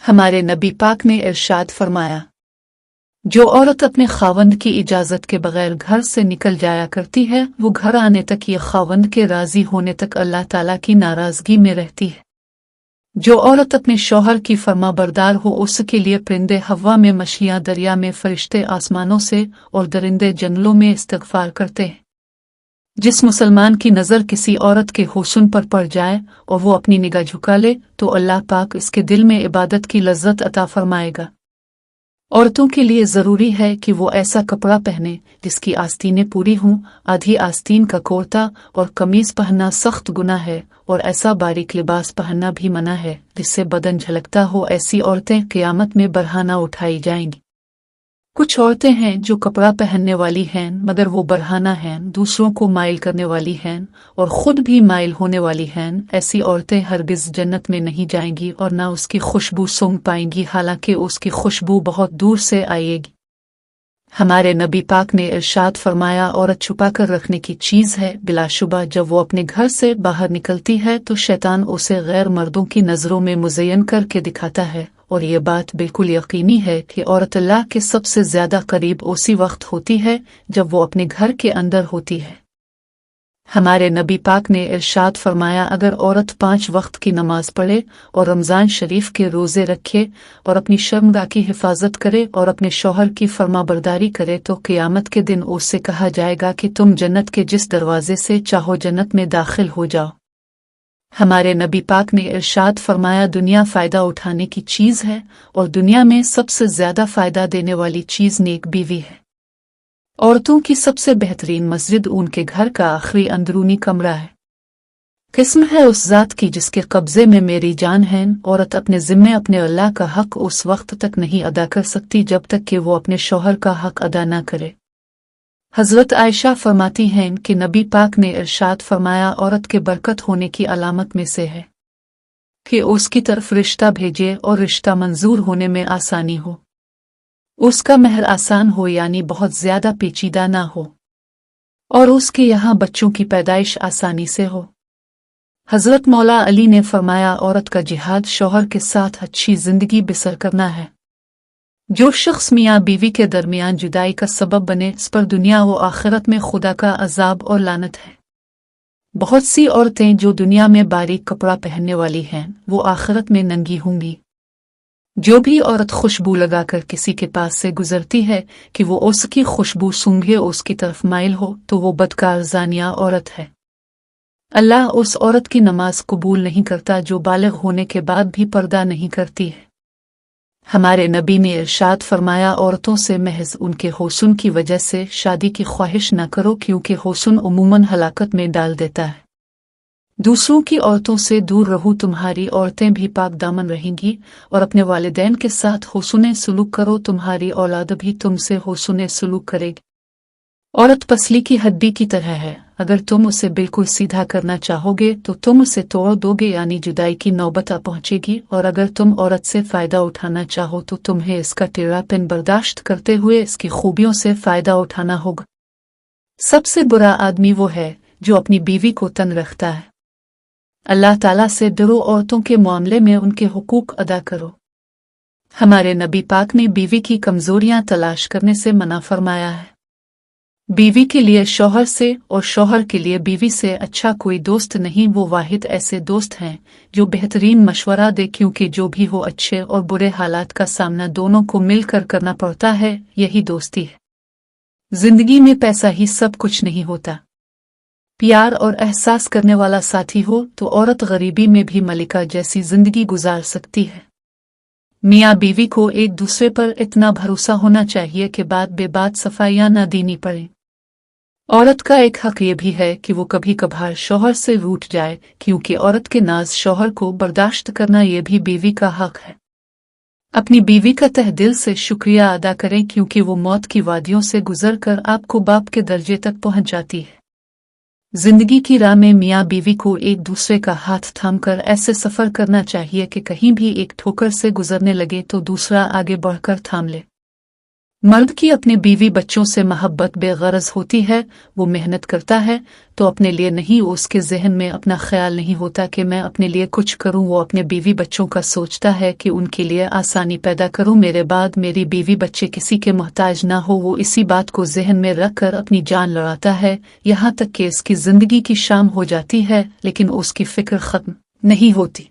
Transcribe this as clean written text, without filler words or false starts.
हमारे नबी पाक ने इरशाद फरमाया, जो औरत अपने खावंद की इजाज़त के बगैर घर से निकल जाया करती है वो घर आने तक या खावंद के राज़ी होने तक अल्लाह ताला की नाराज़गी में रहती है। जो औरत अपने शौहर की फर्माबरदार हो उसके लिए परिंदे हवा में, मछलियाँ दरिया में, फरिश्ते आसमानों से और दरिंदे जंगलों में इस्तग़फ़ार करते हैं। जिस मुसलमान की नज़र किसी औरत के हुस्न पर पड़ जाए और वो अपनी निगाह झुका ले तो अल्लाह पाक इसके दिल में इबादत की लज्जत अता फरमाएगा। औरतों के लिए ज़रूरी है कि वो ऐसा कपड़ा पहने जिसकी आस्तीनें पूरी हों। आधी आस्तीन का कुर्ता और कमीज़ पहनना सख्त गुनाह है और ऐसा बारीक लिबास पहनना भी मना है जिससे बदन झलकता हो। ऐसी औरतें क़यामत में बरहाना उठाई जाएंगी। कुछ औरतें हैं जो कपड़ा पहनने वाली हैं मगर वो बरहाना हैं, दूसरों को माइल करने वाली हैं और ख़ुद भी माइल होने वाली हैं। ऐसी औरतें हरगिज़ जन्नत में नहीं जाएंगी और ना उसकी खुशबू सूंघ पाएंगी, हालांकि उसकी खुशबू बहुत दूर से आएगी। हमारे नबी पाक ने इरशाद फरमाया, औरत छुपा कर रखने की चीज़ है। बिलाशुबा जब वो अपने घर से बाहर निकलती है तो शैतान उसे गैर मर्दों की नज़रों में मुज़य्यन करके दिखाता है और ये बात बिल्कुल यकीनी है कि औरत अल्लाह के सबसे ज़्यादा करीब उसी वक्त होती है जब वो अपने घर के अंदर होती है। हमारे नबी पाक ने इरशाद फरमाया, अगर औरत 5 वक्त की नमाज पढ़े और रमज़ान शरीफ के रोज़े रखे और अपनी शर्मगाह की हिफाजत करे और अपने शौहर की फरमाबरदारी करे तो क़यामत के दिन उससे कहा जाएगा कि तुम जन्नत के जिस दरवाजे से चाहो जन्नत में दाखिल हो जाओ। हमारे नबी पाक ने इरशाद फरमाया, दुनिया फ़ायदा उठाने की चीज़ है और दुनिया में सबसे ज़्यादा फ़ायदा देने वाली चीज़ नेक बीवी है। औरतों की सबसे बेहतरीन मस्जिद उनके घर का आखिरी अंदरूनी कमरा है। किस्म है उस ज़ात की जिसके कब्ज़े में मेरी जान है। औरत अपने ज़िम्मे अपने अल्लाह का हक़ उस वक्त तक नहीं अदा कर सकती जब तक कि वो अपने शौहर का हक़ अदा न करे। हज़रत आयशा फरमाती हैं कि नबी पाक ने इरशाद फरमाया, औरत के बरकत होने की अलामत में से है कि उसकी तरफ रिश्ता भेजे और रिश्ता मंजूर होने में आसानी हो, उसका महर आसान हो यानी बहुत ज़्यादा पेचीदा ना हो, और उसके यहाँ बच्चों की पैदाइश आसानी से हो। हज़रत मौला अली ने फरमाया, औरत का जिहाद शौहर के साथ अच्छी ज़िंदगी बसर करना है। जो शख्स मियाँ बीवी के दरमियान जुदाई का सबब बने इस पर दुनिया व आखिरत में खुदा का अजाब और लानत है। बहुत सी औरतें जो दुनिया में बारीक कपड़ा पहनने वाली हैं वो आखिरत में नंगी होंगी। जो भी औरत खुशबू लगाकर किसी के पास से गुजरती है कि वो उसकी खुशबू सूंघे उसकी तरफ माइल हो तो वो बदकार ज़ानिया औरत है। अल्लाह उस औरत की नमाज कबूल नहीं करता जो बालिग होने के बाद भी पर्दा नहीं करती है। हमारे नबी ने इरशाद फरमाया, औरतों से महज उनके हुस्न की वजह से शादी की ख्वाहिश न करो क्योंकि हुस्न उमूमन हलाकत में डाल देता है। दूसरों की औरतों से दूर रहो, तुम्हारी औरतें भी पाक दामन रहेंगी और अपने वालिदैन के साथ हुस्न सलूक करो, तुम्हारी औलाद भी तुमसे हुस्न सलूक करेगी। औरत पसली की हड्डी की तरह है, अगर तुम उसे बिल्कुल सीधा करना चाहोगे तो तुम उसे तोड़ दोगे यानी जुदाई की नौबत आ पहुंचेगी, और अगर तुम औरत से फ़ायदा उठाना चाहो तो तुम्हें इसका टेढ़ापन बर्दाश्त करते हुए इसकी खूबियों से फ़ायदा उठाना होगा। सबसे बुरा आदमी वो है जो अपनी बीवी को तंग रखता है। अल्लाह ताला से डरो, औरतों के मामले में उनके हुकूक अदा करो। हमारे नबी पाक ने बीवी की कमज़ोरियां तलाश करने से मना फरमाया है। बीवी के लिए शौहर से और शौहर के लिए बीवी से अच्छा कोई दोस्त नहीं। वो वाहिद ऐसे दोस्त हैं जो बेहतरीन मशवरा दे, क्योंकि जो भी हो अच्छे और बुरे हालात का सामना दोनों को मिलकर करना पड़ता है, यही दोस्ती है। जिंदगी में पैसा ही सब कुछ नहीं होता। प्यार और एहसास करने वाला साथी हो तो औरत गरीबी में भी मलिका जैसी जिंदगी गुजार सकती है। मियाँ बीवी को एक दूसरे पर इतना भरोसा होना चाहिए कि बात बेबात सफाइयाँ न देनी पड़े। औरत का एक हक ये भी है कि वो कभी कभार शौहर से रूठ जाए, क्योंकि औरत के नाज शौहर को बर्दाश्त करना ये भी बीवी का हक है। अपनी बीवी का तहे दिल से शुक्रिया अदा करें, क्योंकि वो मौत की वादियों से गुजर कर आपको बाप के दर्जे तक पहुंच जाती है। जिंदगी की राह में मियाँ बीवी को एक दूसरे का हाथ थामकर ऐसे सफर करना चाहिए कि कहीं भी एक ठोकर से गुजरने लगे तो दूसरा आगे बढ़कर थाम ले। مرد کی اپنے بیوی بچوں سے محبت بے غرض ہوتی ہے، وہ محنت کرتا ہے تو اپنے لیے نہیں، اس کے ذہن میں اپنا خیال نہیں ہوتا کہ میں اپنے لیے کچھ کروں، وہ اپنے بیوی بچوں کا سوچتا ہے کہ ان کے لیے آسانی پیدا کروں، میرے بعد میری بیوی بچے کسی کے محتاج نہ ہو، وہ اسی بات کو ذہن میں رکھ کر اپنی جان لڑاتا ہے، یہاں تک کہ اس کی زندگی کی شام ہو جاتی ہے لیکن اس کی فکر ختم نہیں ہوتی۔